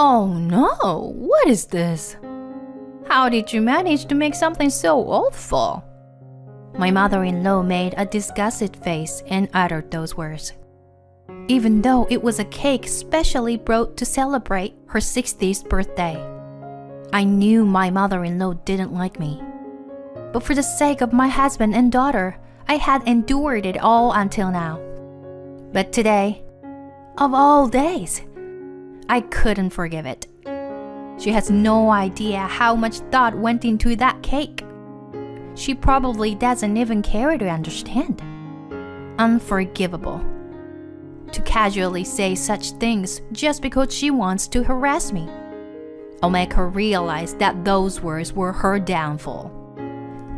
Oh no, what is this? How did you manage to make something so awful? My mother-in-law made a disgusted face and uttered those words. Even though it was a cake specially brought to celebrate her 60th birthday, I knew my mother-in-law didn't like me. But for the sake of my husband and daughter, I had endured it all until now. But today, of all days, I couldn't forgive it. She has no idea how much thought went into that cake. She probably doesn't even care to understand. Unforgivable. To casually say such things just because she wants to harass me. I'll make her realize that those words were her downfall.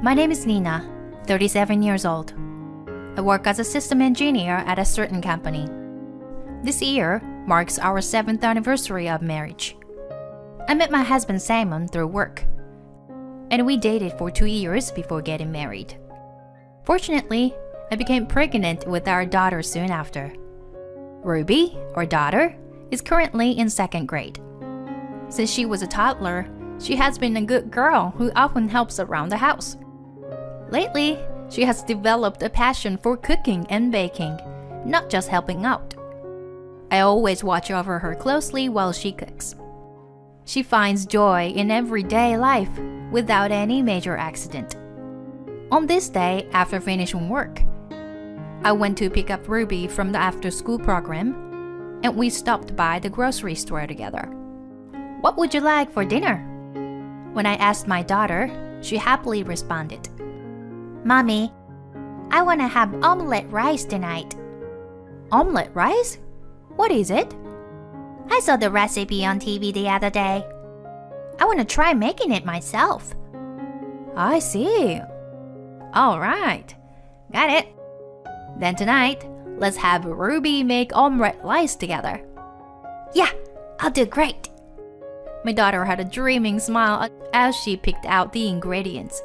My name is Nina, 37 years old. I work as a system engineer at a certain company. This year marks our 7th anniversary of marriage. I met my husband Simon through work, and we dated for 2 years before getting married. Fortunately, I became pregnant with our daughter soon after. Ruby, our daughter, is currently in 2nd grade. Since she was a toddler, she has been a good girl who often helps around the house. Lately, she has developed a passion for cooking and baking, not just helping out. I always watch over her closely while she cooks. She finds joy in everyday life without any major accident. On this day, after finishing work, I went to pick up Ruby from the after-school program, and we stopped by the grocery store together. What would you like for dinner? When I asked my daughter, she happily responded, Mommy, I want to have omelette rice tonight. Omelette rice? What is it? I saw the recipe on TV the other day. I want to try making it myself. I see. All right. Got it. Then tonight, let's have Ruby make omelette rice together. Yeah, I'll do great. My daughter had a dreaming smile as she picked out the ingredients.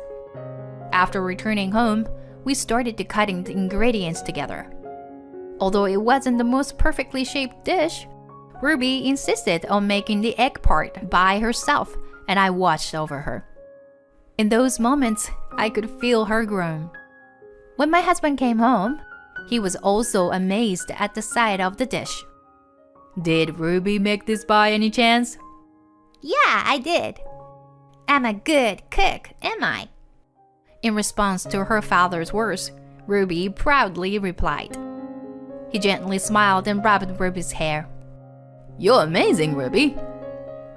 After returning home, we started to cutting the ingredients together. Although it wasn't the most perfectly shaped dish, Ruby insisted on making the egg part by herself, and I watched over her. In those moments, I could feel her grow. When my husband came home, he was also amazed at the sight of the dish. Did Ruby make this by any chance? Yeah, I did. I'm a good cook, am I? In response to her father's words, Ruby proudly replied. He gently smiled and rubbed Ruby's hair. You're amazing, Ruby.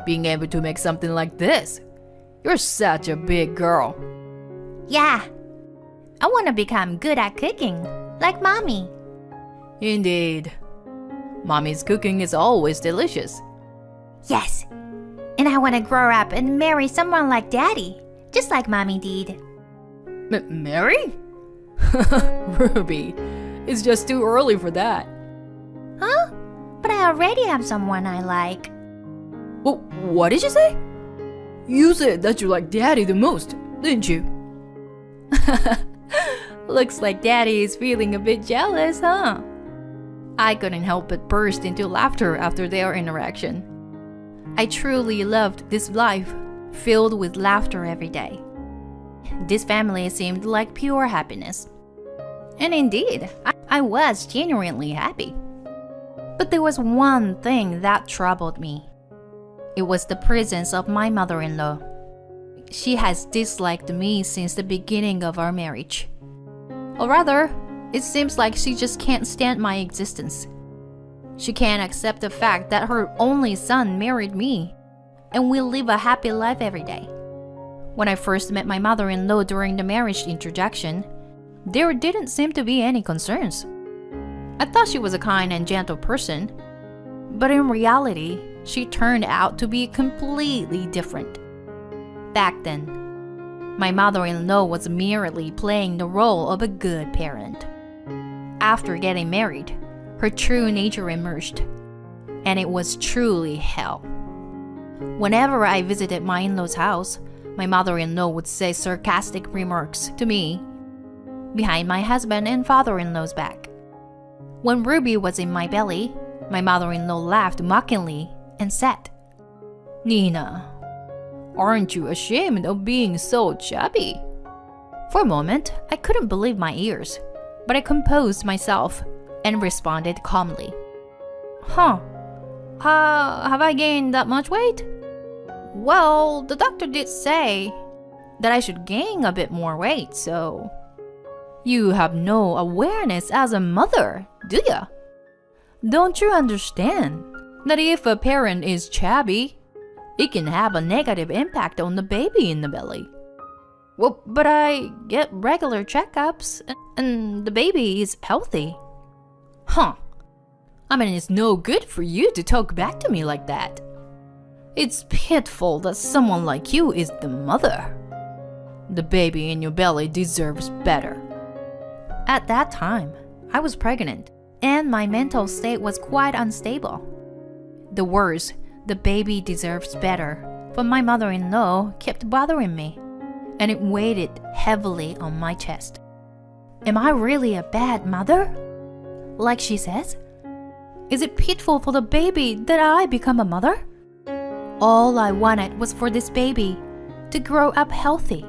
Being able to make something like this. You're such a big girl. Yeah. I want to become good at cooking, like Mommy. Indeed. Mommy's cooking is always delicious. Yes. And I want to grow up and marry someone like Daddy, just like Mommy did. Marry? Ruby, it's just too early for that. Huh? But I already have someone I like. Well, what did you say? You said that you like Daddy the most, didn't you? Looks like Daddy is feeling a bit jealous, huh? I couldn't help but burst into laughter after their interaction. I truly loved this life, filled with laughter every day. This family seemed like pure happiness. And indeed, I was genuinely happy. But there was one thing that troubled me. It was the presence of my mother-in-law. She has disliked me since the beginning of our marriage. Or rather, it seems like she just can't stand my existence. She can't accept the fact that her only son married me, and we live a happy life every day. When I first met my mother-in-law during the marriage introduction, there didn't seem to be any concerns. I thought she was a kind and gentle person, but in reality, she turned out to be completely different. Back then, my mother-in-law was merely playing the role of a good parent. After getting married, her true nature emerged, and it was truly hell. Whenever I visited my in-law's house, my mother-in-law would say sarcastic remarks to me behind my husband and father-in-law's back. When Ruby was in my belly, my mother-in-law laughed mockingly and said, Nina, aren't you ashamed of being so chubby? For a moment, I couldn't believe my ears, but I composed myself and responded calmly. Huh, have I gained that much weight? Well, the doctor did say that I should gain a bit more weight, so... You have no awareness as a mother, do ya? Don't you understand that if a parent is chubby, it can have a negative impact on the baby in the belly? Well, but I get regular checkups and the baby is healthy. Huh. I mean, it's no good for you to talk back to me like that. It's pitiful that someone like you is the mother. The baby in your belly deserves better. At that time, I was pregnant, and my mental state was quite unstable. The words, "the baby deserves better," from my mother-in-law kept bothering me, and it weighed heavily on my chest. Am I really a bad mother? Like she says? Is it pitiful for the baby that I become a mother? All I wanted was for this baby to grow up healthy.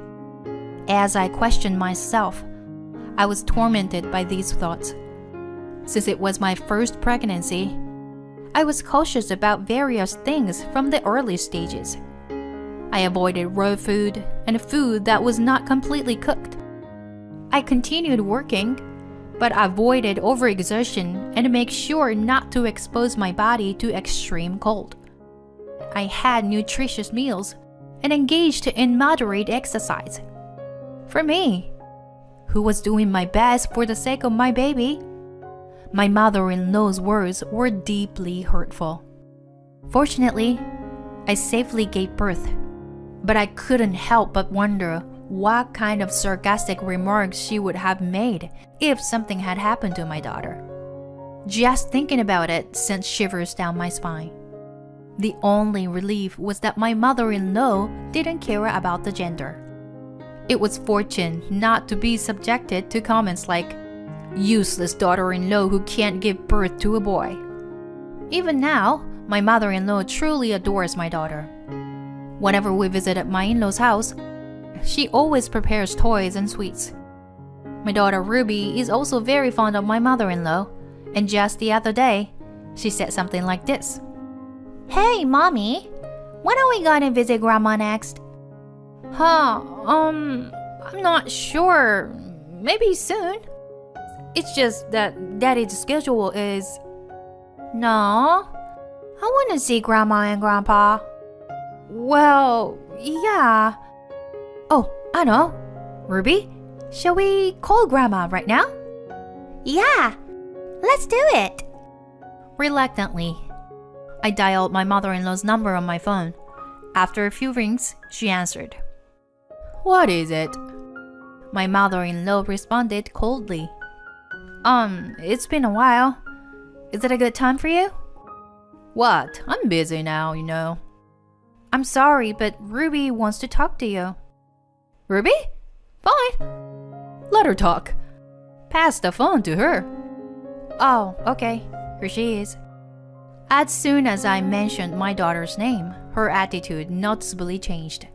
As I questioned myself, I was tormented by these thoughts. Since it was my first pregnancy, I was cautious about various things from the early stages. I avoided raw food and food that was not completely cooked. I continued working, but avoided overexertion and made sure not to expose my body to extreme cold. I had nutritious meals and engaged in moderate exercise. For me, who was doing my best for the sake of my baby, my mother-in-law's words were deeply hurtful. Fortunately, I safely gave birth, but I couldn't help but wonder what kind of sarcastic remarks she would have made if something had happened to my daughter. Just thinking about it sent shivers down my spine. The only relief was that my mother-in-law didn't care about the gender. It was fortunate not to be subjected to comments like, "Useless daughter-in-law who can't give birth to a boy." Even now, my mother-in-law truly adores my daughter. Whenever we visit at my in-law's house, she always prepares toys and sweets. My daughter Ruby is also very fond of my mother-in-law, and just the other day, she said something like this. "Hey, Mommy, when are we gonna visit Grandma next?" I'm not sure. Maybe soon. It's just that Daddy's schedule is... No, I want to see Grandma and Grandpa. Well, yeah. Oh, I know. Ruby, shall we call Grandma right now? Yeah, let's do it. Reluctantly, I dialed my mother-in-law's number on my phone. After a few rings, she answered. What is it? My mother-in-law responded coldly. It's been a while. Is it a good time for you? What? I'm busy now, you know. I'm sorry, but Ruby wants to talk to you. Ruby? Fine. Let her talk. Pass the phone to her. Oh, okay. Here she is. As soon as I mentioned my daughter's name, her attitude noticeably changed.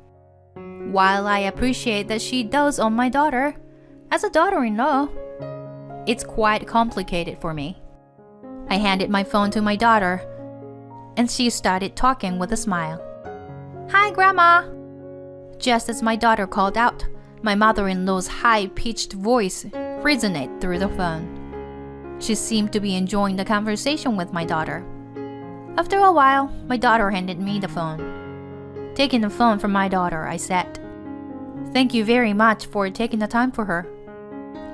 While I appreciate that she does on my daughter, as a daughter-in-law, it's quite complicated for me. I handed my phone to my daughter, and she started talking with a smile. Hi, Grandma! Just as my daughter called out, my mother-in-law's high-pitched voice resonated through the phone. She seemed to be enjoying the conversation with my daughter. After a while, my daughter handed me the phone. Taking the phone from my daughter, I said, Thank you very much for taking the time for her.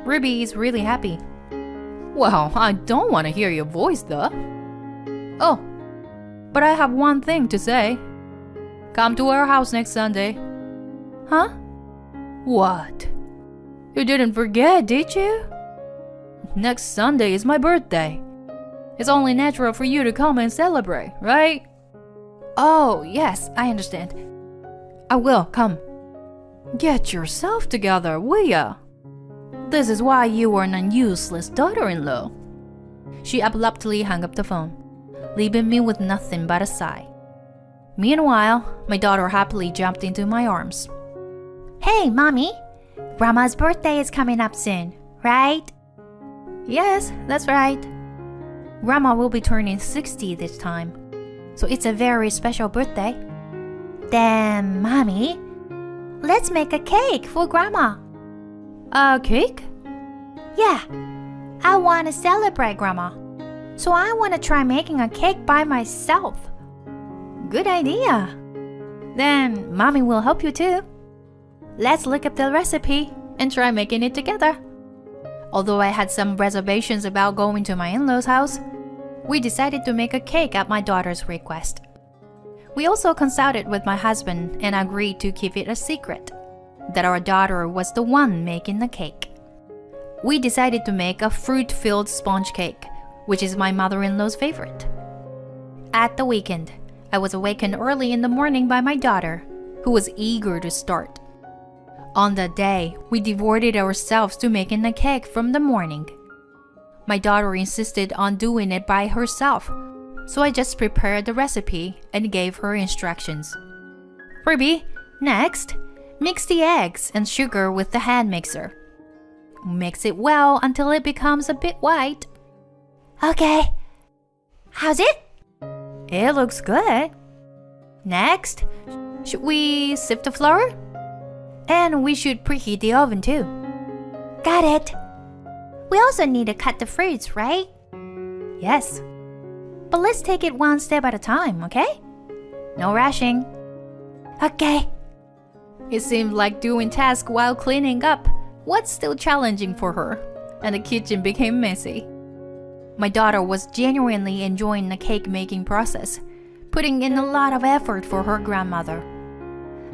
Ruby is really happy. Well, I don't want to hear your voice though. Oh, but I have one thing to say. Come to our house next Sunday. Huh? What? You didn't forget, did you? Next Sunday is my birthday. It's only natural for you to come and celebrate, right? Oh, yes, I understand. I will come. Get yourself together, will ya? This is why you are an useless daughter-in-law. She abruptly hung up the phone, leaving me with nothing but a sigh. Meanwhile, my daughter happily jumped into my arms. Hey, Mommy. Grandma's birthday is coming up soon, right? Yes, that's right. Grandma will be turning 60 this time, so it's a very special birthday. Then, Mommy, let's make a cake for Grandma. A cake? Yeah, I want to celebrate Grandma, so I want to try making a cake by myself. Good idea. Then Mommy will help you too. Let's look up the recipe and try making it together. Although I had some reservations about going to my in-laws' house, we decided to make a cake at my daughter's request. We also consulted with my husband and agreed to keep it a secret, that our daughter was the one making the cake. We decided to make a fruit-filled sponge cake, which is my mother-in-law's favorite. At the weekend, I was awakened early in the morning by my daughter, who was eager to start. On that day, we devoted ourselves to making the cake from the morning. My daughter insisted on doing it by herself, so I just prepared the recipe and gave her instructions. Ruby, next, mix the eggs and sugar with the hand mixer. Mix it well until it becomes a bit white. Okay. How's it? It looks good. Next, should we sift the flour? And we should preheat the oven too. Got it. We also need to cut the fruits, right? Yes. But let's take it one step at a time, okay? No rushing. Okay. It seemed like doing tasks while cleaning up was still challenging for her, and the kitchen became messy. My daughter was genuinely enjoying the cake-making process, putting in a lot of effort for her grandmother.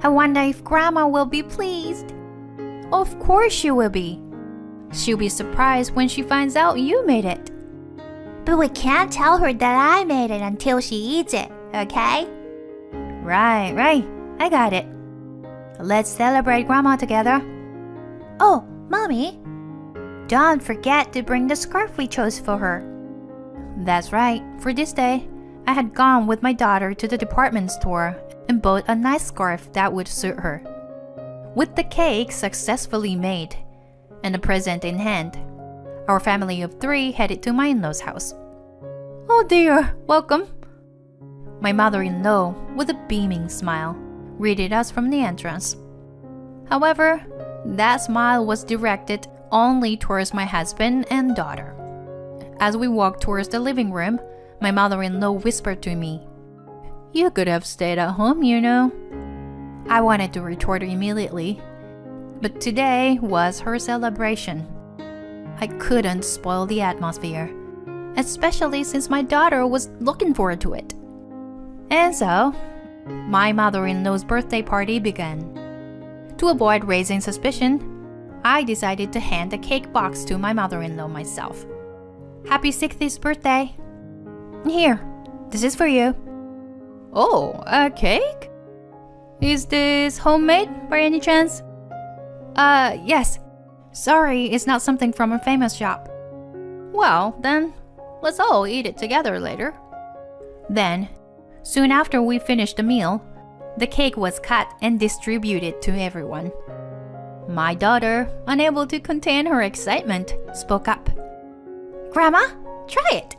I wonder if Grandma will be pleased. Of course she will be. She'll be surprised when she finds out you made it. But we can't tell her that I made it until she eats it, okay? Right. I got it. Let's celebrate Grandma together. Oh, Mommy, don't forget to bring the scarf we chose for her. That's right. For this day, I had gone with my daughter to the department store and bought a nice scarf that would suit her. With the cake successfully made and a present in hand, our family of 3 headed to my in-laws' house. Oh dear, welcome. My mother-in-law, with a beaming smile, greeted us from the entrance. However, that smile was directed only towards my husband and daughter. As we walked towards the living room, my mother-in-law whispered to me, "You could have stayed at home, you know." I wanted to retort immediately, but today was her celebration. I couldn't spoil the atmosphere, especially since my daughter was looking forward to it. And so, my mother-in-law's birthday party began. To avoid raising suspicion, I decided to hand the cake box to my mother-in-law myself. Happy 60th birthday. Here, this is for you. Oh, a cake? Is this homemade by any chance? Yes. Sorry, it's not something from a famous shop. Well, then, let's all eat it together later. Then, soon after we finished the meal, the cake was cut and distributed to everyone. My daughter, unable to contain her excitement, spoke up. Grandma, try it.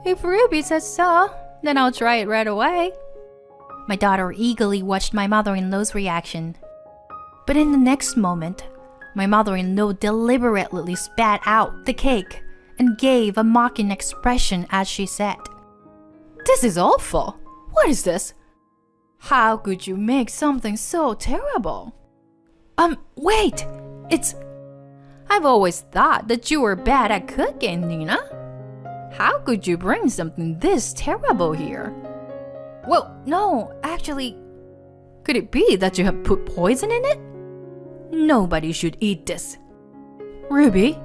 If Ruby says so, then I'll try it right away. My daughter eagerly watched my mother-in-law's reaction. But in the next moment, my mother-in-law deliberately spat out the cake and gave a mocking expression as she said, "This is awful. What is this? How could you make something so terrible?" Wait, I've always thought that you were bad at cooking, Nina. How could you bring something this terrible here? Well, no, actually, could it be that you have put poison in it? Nobody should eat this. Ruby,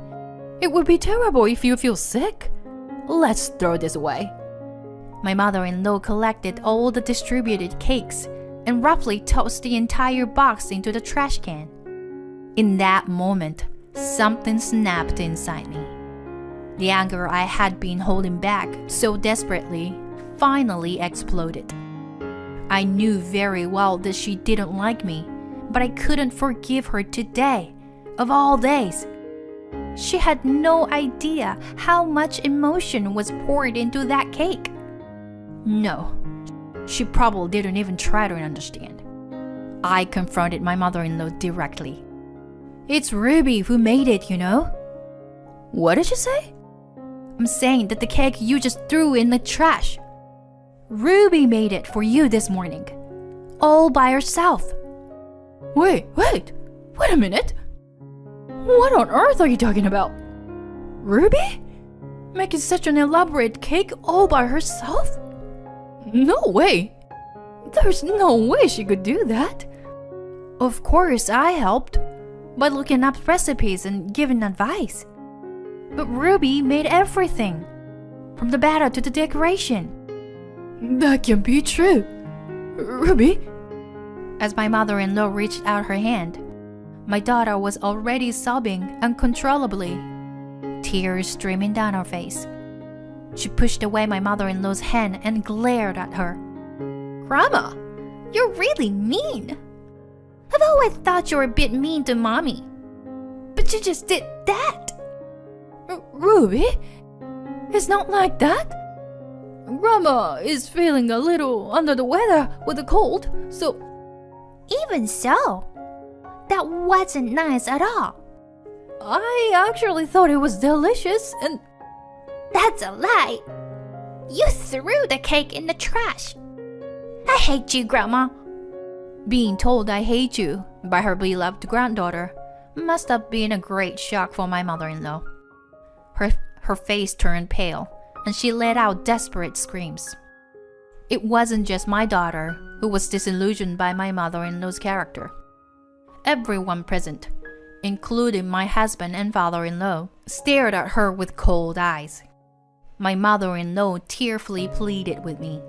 it would be terrible if you feel sick. Let's throw this away. My mother-in-law collected all the distributed cakes and roughly tossed the entire box into the trash can. In that moment, something snapped inside me. The anger I had been holding back so desperately finally exploded. I knew very well that she didn't like me, but I couldn't forgive her today, of all days. She had no idea how much emotion was poured into that cake. No, she probably didn't even try to understand. I confronted my mother-in-law directly. It's Ruby who made it, you know. What did you say? I'm saying that the cake you just threw in the trash. Ruby made it for you this morning, all by herself. Wait a minute. What on earth are you talking about? Ruby? Making such an elaborate cake all by herself? No way. There's no way she could do that. Of course I helped, by looking up recipes and giving advice. But Ruby made everything, from the batter to the decoration. That can't be true. Ruby? As my mother-in-law reached out her hand, my daughter was already sobbing uncontrollably, tears streaming down her face. She pushed away my mother-in-law's hand and glared at her. Grandma, you're really mean. I've always thought you were a bit mean to Mommy. But you just did that. Ruby, it's not like that. Grandma is feeling a little under the weather with a cold, so... Even so, that wasn't nice at all. I actually thought it was delicious and... That's a lie. You threw the cake in the trash. I hate you, Grandma. Being told I hate you by her beloved granddaughter must have been a great shock for my mother-in-law. Her face turned pale, and she let out desperate screams. It wasn't just my daughter who was disillusioned by my mother-in-law's character. Everyone present, including my husband and father-in-law, stared at her with cold eyes. My mother-in-law tearfully pleaded with me.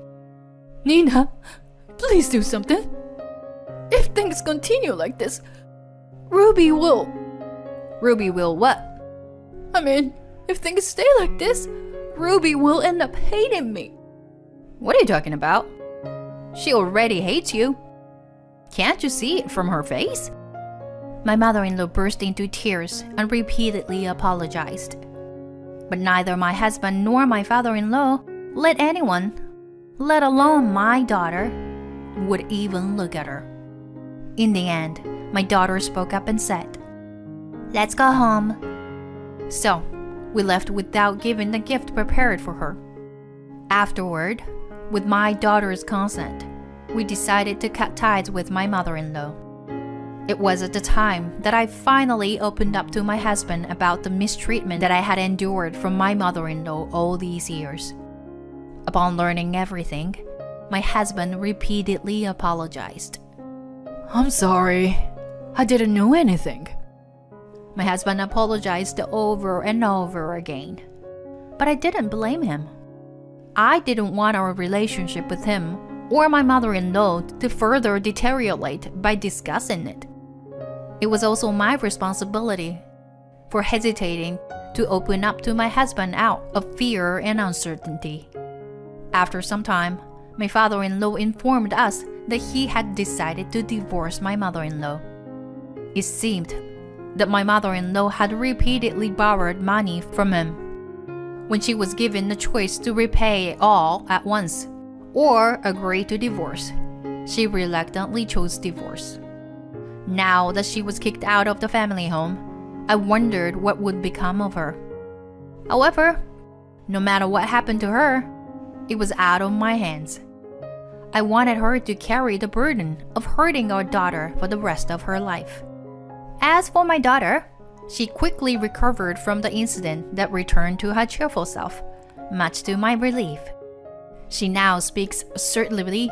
Nina, please do something. If things continue like this, Ruby will... Ruby will what? I mean, if things stay like this, Ruby will end up hating me. What are you talking about? She already hates you. Can't you see it from her face? My mother-in-law burst into tears and repeatedly apologized. But neither my husband nor my father-in-law let anyone, let alone my daughter, would even look at her. In the end, my daughter spoke up and said, "Let's go home." So, we left without giving the gift prepared for her. Afterward, with my daughter's consent, we decided to cut ties with my mother-in-law. It was at the time that I finally opened up to my husband about the mistreatment that I had endured from my mother-in-law all these years. Upon learning everything, my husband repeatedly apologized. I'm sorry. I didn't know anything. My husband apologized over and over again. But I didn't blame him. I didn't want our relationship with him or my mother-in-law to further deteriorate by discussing it. It was also my responsibility for hesitating to open up to my husband out of fear and uncertainty. After some time, my father-in-law informed us that he had decided to divorce my mother-in-law. It seemed that my mother-in-law had repeatedly borrowed money from him. When she was given the choice to repay all at once or agree to divorce, she reluctantly chose divorce. Now that she was kicked out of the family home, I wondered what would become of her. However, no matter what happened to her, it was out of my hands. I wanted her to carry the burden of hurting our daughter for the rest of her life. As for my daughter, she quickly recovered from the incident that returned to her cheerful self, much to my relief. She now speaks assertively,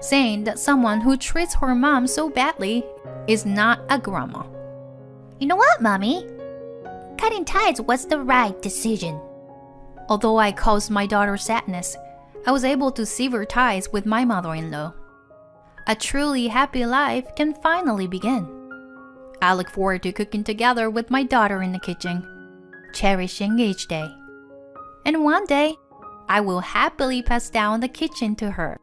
saying that someone who treats her mom so badly is not a grandma. You know what, Mommy? Cutting ties was the right decision. Although I caused my daughter sadness, I was able to sever ties with my mother-in-law. A truly happy life can finally begin. I look forward to cooking together with my daughter in the kitchen, cherishing each day. And one day, I will happily pass down the kitchen to her.